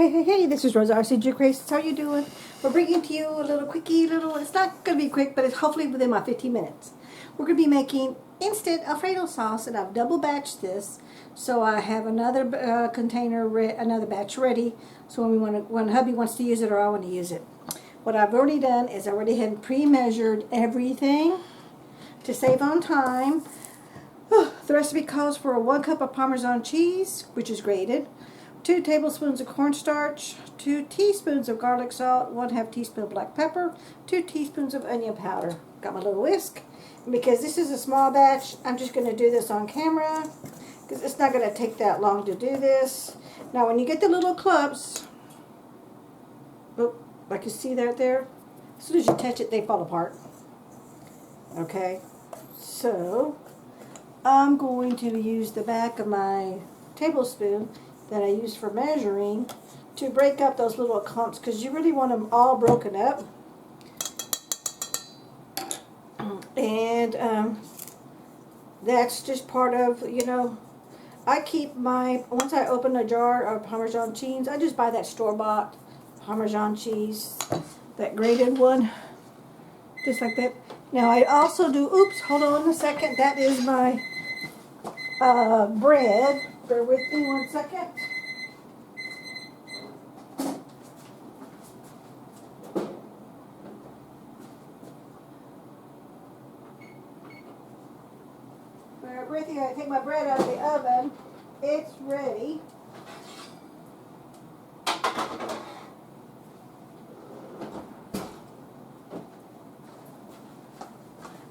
Hey, this is Rosa, RCG Grace. How you doing? We're bringing to you a little quickie, it's not going to be quick, but it's hopefully within my 15 minutes. We're going to be making instant Alfredo sauce, and I've double batched this. So I have another container, another batch ready. So when hubby wants to use it or I want to use it. What I've already done is I already had pre-measured everything to save on time. The recipe calls for 1 cup of Parmesan cheese, which is grated, 2 tablespoons of cornstarch, 2 teaspoons of garlic salt, 1/2 teaspoon of black pepper, 2 teaspoons of onion powder. Got my little whisk. And because this is a small batch, I'm just going to do this on camera because it's not going to take that long to do this. Now when you get the little clumps, like you see that there, as soon as you touch it, they fall apart. Okay, so I'm going to use the back of my tablespoon that I use for measuring to break up those little clumps, because you really want them all broken up. And that's just part of, I keep once I open a jar of Parmesan cheese, I just buy that store-bought Parmesan cheese, that grated one, just like that. Now I also do, hold on a second, that is my bread. Bear with me 1 second. Bear with me, I take my bread out of the oven. It's ready.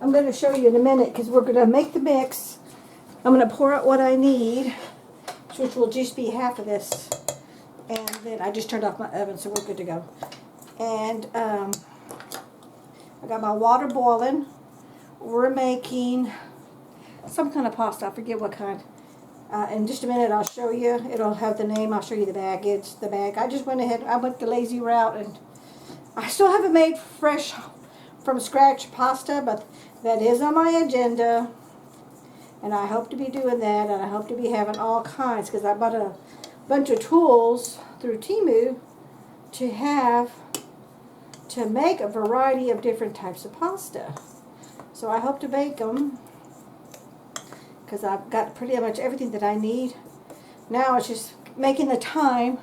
I'm going to show you in a minute because we're going to make the mix. I'm going to pour out what I need, which will just be half of this. And then I just turned off my oven, so we're good to go. And I got my water boiling. We're making some kind of pasta. I forget what kind. In just a minute, I'll show you. It'll have the name. I'll show you the bag. It's the bag. I just went ahead. I went the lazy route, and I still haven't made fresh from scratch pasta, but that is on my agenda. And I hope to be doing that, and I hope to be having all kinds, because I bought a bunch of tools through Temu to make a variety of different types of pasta. So I hope to bake them, because I've got pretty much everything that I need. Now it's just making the time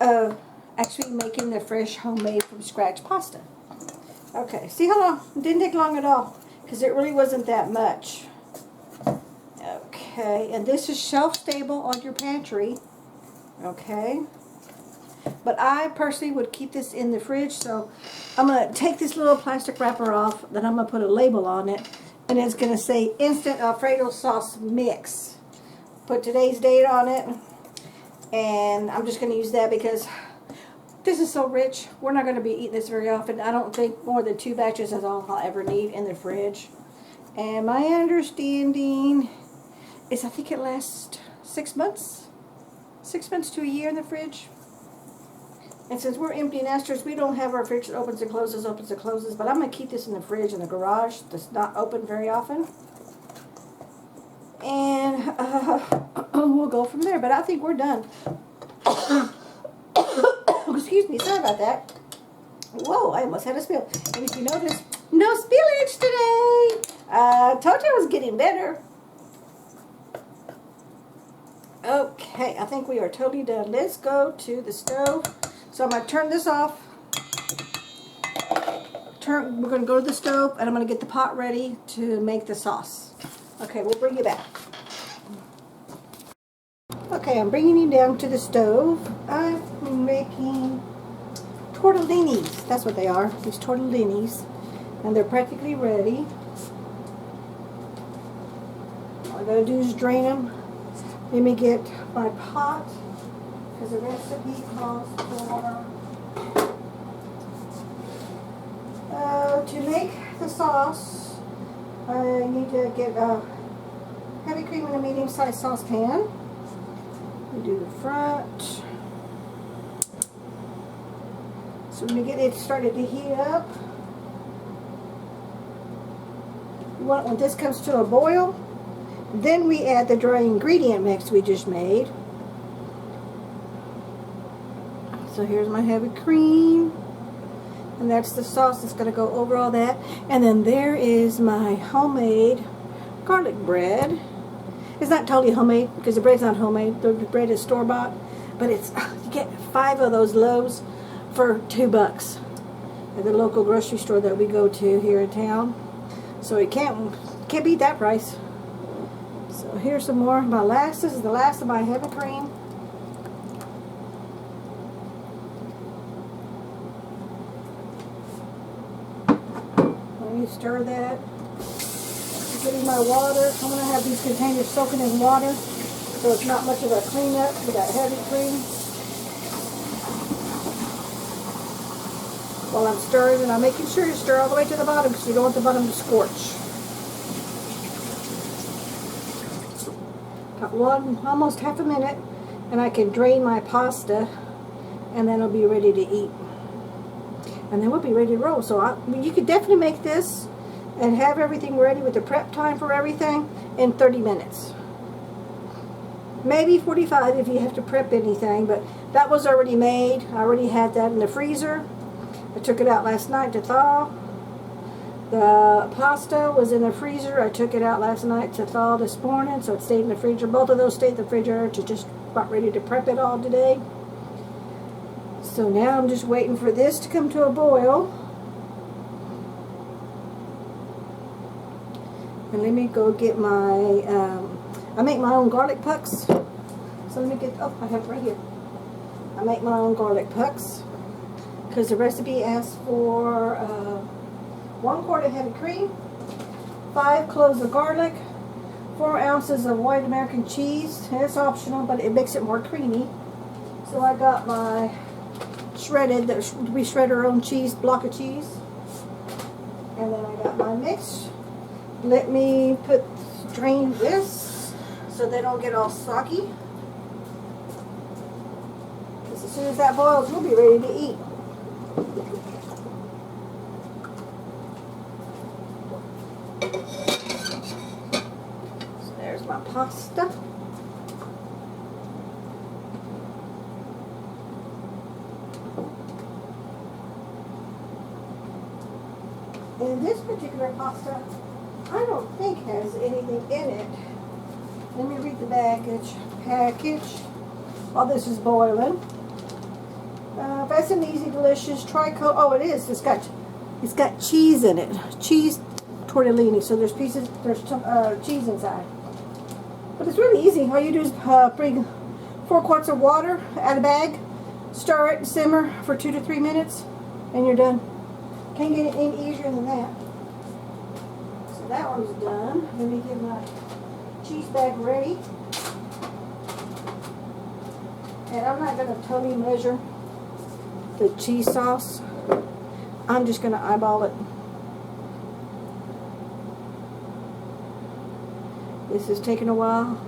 of actually making the fresh homemade from scratch pasta. Okay, see how long? It didn't take long at all, because it really wasn't that much. Okay, and this is shelf-stable on your pantry. Okay, but I personally would keep this in the fridge, so I'm going to take this little plastic wrapper off, then I'm going to put a label on it, and it's going to say Instant Alfredo Sauce Mix. Put today's date on it, and I'm just going to use that because this is so rich. We're not going to be eating this very often. I don't think more than 2 batches is all I'll ever need in the fridge. And my understanding is I think it lasts 6 months. 6 months to a year in the fridge. And since we're empty nesters, we don't have our fridge that opens and closes, but I'm going to keep this in the fridge in the garage that's not open very often. And we'll go from there. But I think we're done. Excuse me, sorry about that. Whoa, I almost had a spill. And if you notice, no spillage today. Told you I was getting better. Okay, I think we are totally done. Let's go to the stove. So I'm going to turn this off. We're going to go to the stove, and I'm going to get the pot ready to make the sauce. Okay, we'll bring you back. Okay, I'm bringing you down to the stove. I'm making tortellinis. That's what they are, these tortellinis. And they're practically ready. All I gotta do is drain them. Let me get my pot, because the recipe calls for to make the sauce. I need to get heavy cream in a medium-sized saucepan. We do the front. So when we get it started to heat up, when this comes to a boil, Then we add the dry ingredient mix we just made. So here's my heavy cream. And that's the sauce that's going to go over all that. And then there is my homemade garlic bread. It's not totally homemade because the bread's not homemade. The bread is store-bought. But it's, you get 5 of those loaves for $2 at the local grocery store that we go to here in town. So it can't beat that price. So here's some more. This is the last of my heavy cream. Let me stir that. Getting my water. I'm going to have these containers soaking in water, so it's not much of a cleanup with that heavy cream. While I'm stirring, and I'm making sure you stir all the way to the bottom because you don't want the bottom to scorch. Got almost half a minute, and I can drain my pasta, and then it'll be ready to eat. And then we'll be ready to roll. So you could definitely make this and have everything ready with the prep time for everything in 30 minutes. Maybe 45 if you have to prep anything, but that was already made. I already had that in the freezer. I took it out last night to thaw. The pasta was in the freezer. I took it out last night to thaw this morning, so it stayed in the freezer. Both of those stayed in the freezer to just about ready to prep it all today. So now I'm just waiting for this to come to a boil. And let me go get my, I make my own garlic pucks. So let me get, oh, I have it right here. I make my own garlic pucks because the recipe asks for 1 quart of heavy cream, 5 cloves of garlic, 4 ounces of white American cheese. And it's optional, but it makes it more creamy. So I got my shredded, we shred our own cheese, block of cheese. And then I got my mix. Let me drain this so they don't get all soggy. Because as soon as that boils, we'll be ready to eat. So there's my pasta. And this particular pasta, I don't think has anything in it. Let me read the package while this is boiling. Fast and easy, delicious, tricoat. Oh, it is. It's got cheese in it. Cheese tortellini. So there's cheese inside. But it's really easy. All you do is bring 4 quarts of water, add a bag, stir it, simmer for 2 to 3 minutes, and you're done. Can't get it any easier than that. So that one's done. Let me get my cheese bag ready. And I'm not going to totally measure the cheese sauce. I'm just going to eyeball it. This is taking a while.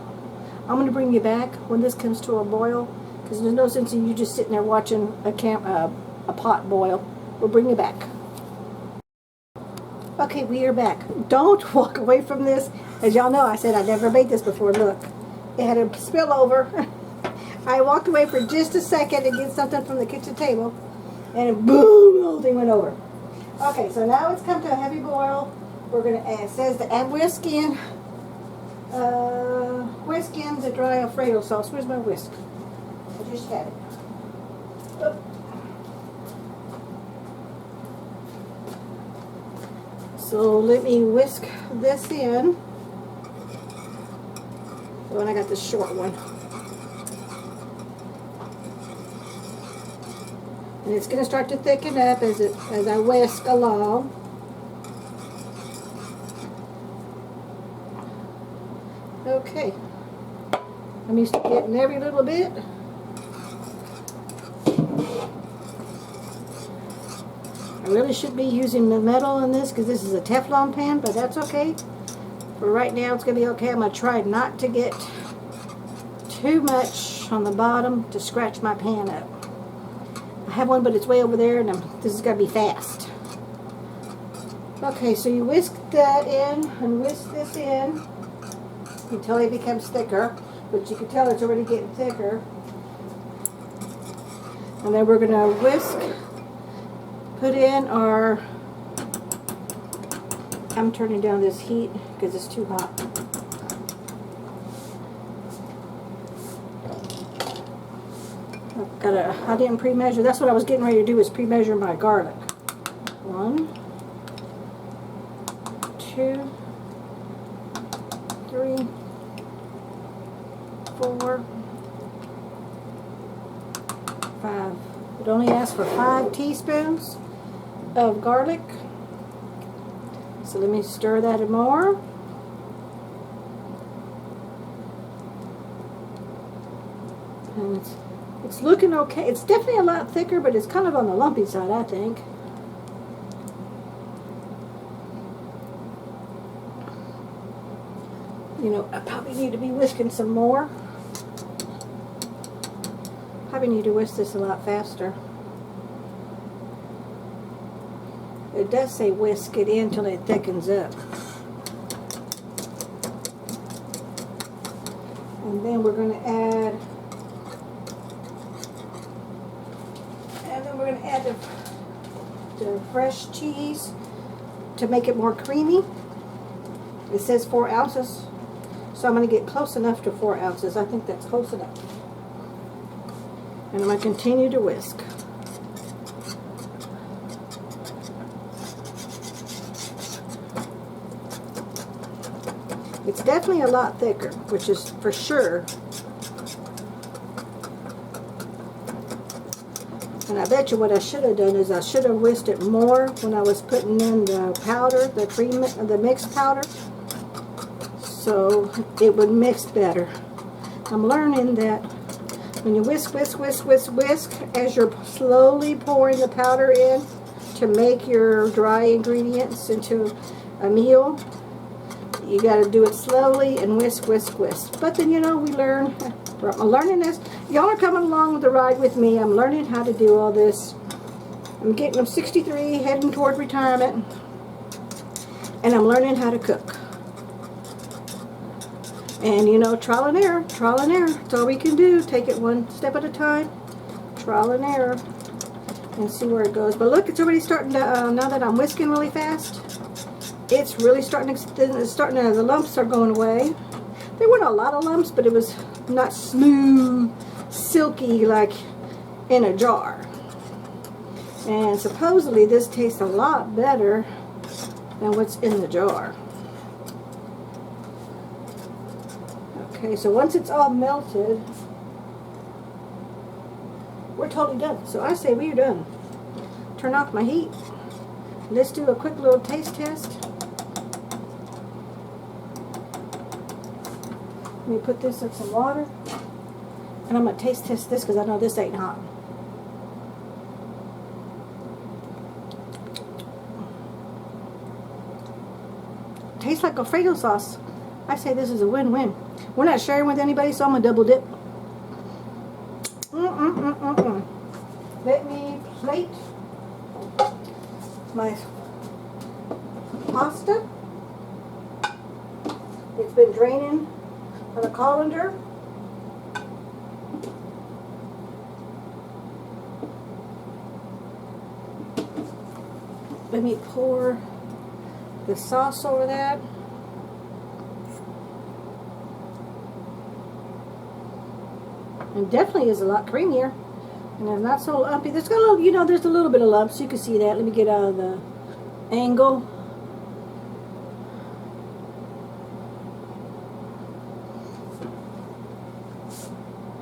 I'm going to bring you back when this comes to a boil, because there's no sense in you just sitting there watching a pot boil. We'll bring you back. Okay, we are back. Don't walk away from this. As y'all know, I said I never made this before. Look, it had a spill over. I walked away for just a second to get something from the kitchen table, and boom, the whole thing went over. Okay, so now it's come to a heavy boil. We're going to add, it says to add whisk in the dry Alfredo sauce. Where's my whisk? I just had it. Oh. So let me whisk this in. Oh, and I got the short one. And it's going to start to thicken up as I whisk along. Okay. I'm used to getting every little bit. I really should be using the metal in this because this is a Teflon pan, but that's okay. For right now, it's going to be okay. I'm going to try not to get too much on the bottom to scratch my pan up. I have one, but it's way over there, and this is going to be fast. Okay, so you whisk that in and whisk this in until it becomes thicker, but you can tell it's already getting thicker. And then we're going to whisk, put in our, I'm turning down this heat because it's too hot. I didn't pre-measure. That's what I was getting ready to do, is pre-measure my garlic. 1, 2, 3, 4, 5. It only asks for 5 teaspoons of garlic. So let me stir that in more. And it's looking okay. It's definitely a lot thicker, but it's kind of on the lumpy side, I think. You know, I probably need to be whisking some more. Probably need to whisk this a lot faster. It does say whisk it in until it thickens up. And then we're going to add, the fresh cheese to make it more creamy. It says 4 ounces. So I'm going to get close enough to 4 ounces. I think that's close enough. And I'm going to continue to whisk. It's definitely a lot thicker, which is for sure. And I bet you what I should have done is I should have whisked it more when I was putting in the powder, the cream, the mixed powder, so it would mix better. I'm learning that when you whisk, whisk, whisk, whisk, whisk, as you're slowly pouring the powder in to make your dry ingredients into a meal, you got to do it slowly and whisk, whisk, whisk. But then, you know, we learn. I'm learning this. Y'all are coming along with the ride with me. I'm learning how to do all this. I'm 63, heading toward retirement, and I'm learning how to cook. And you know, trial and error, trial and error. That's all we can do. Take it one step at a time, trial and error, and see where it goes. But look, it's already starting to. Now that I'm whisking really fast, it's really starting to. The lumps are going away. There weren't a lot of lumps, but it was not smooth, silky like in a jar. And supposedly this tastes a lot better than what's in the jar. Okay, so once it's all melted, we're totally done. So I say we're done. Turn off my heat. Let's do a quick little taste test. Let me put this in some water. And I'm going to taste test this because I know this ain't hot. Tastes like Alfredo sauce. I say this is a win-win. We're not sharing with anybody, so I'm going to double dip. Let me plate my pasta. It's been draining on a colander. Let me pour the sauce over that. It definitely is a lot creamier, and it's not so lumpy. There's got a little, you know, there's a little bit of lumps. You can see that. Let me get out of the angle.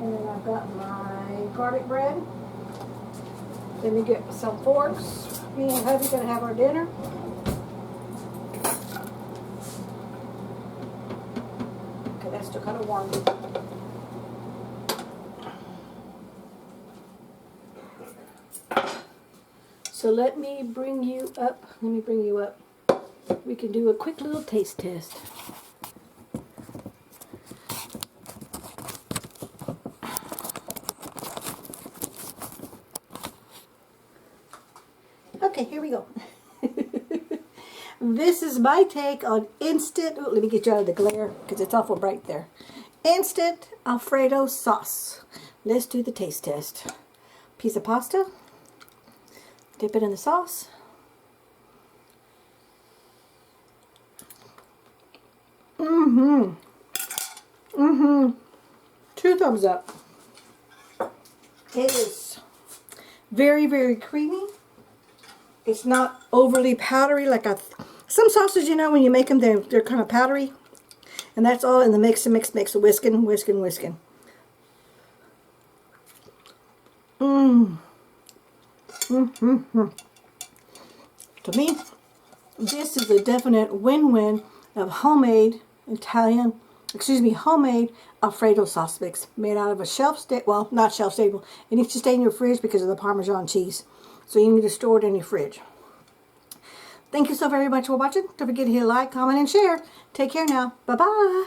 And then I've got my garlic bread. Let me get some forks. Me and hubby gonna have our dinner. Okay, that's still kind of warm. So let me bring you up. Let me bring you up. We can do a quick little taste test. Okay, here we go. This is my take on instant. Oh, let me get you out of the glare because it's awful bright there. Instant Alfredo sauce. Let's do the taste test. piece of pasta. Dip it in the sauce. Mm-hmm. Mm-hmm. 2 thumbs up. It is very, very creamy. It's not overly powdery like some sauces, you know, when you make them, they're kind of powdery. And that's all in the mix and mix, whisking, whisking, whisking. Mmm. Mm-hmm. To me, this is a definite win-win of homemade Alfredo sauce mix made out of a well, not shelf-stable. It needs to stay in your fridge because of the Parmesan cheese. So you need to store it in your fridge. Thank you so very much for watching. Don't forget to hit like, comment, and share. Take care now. Bye-bye.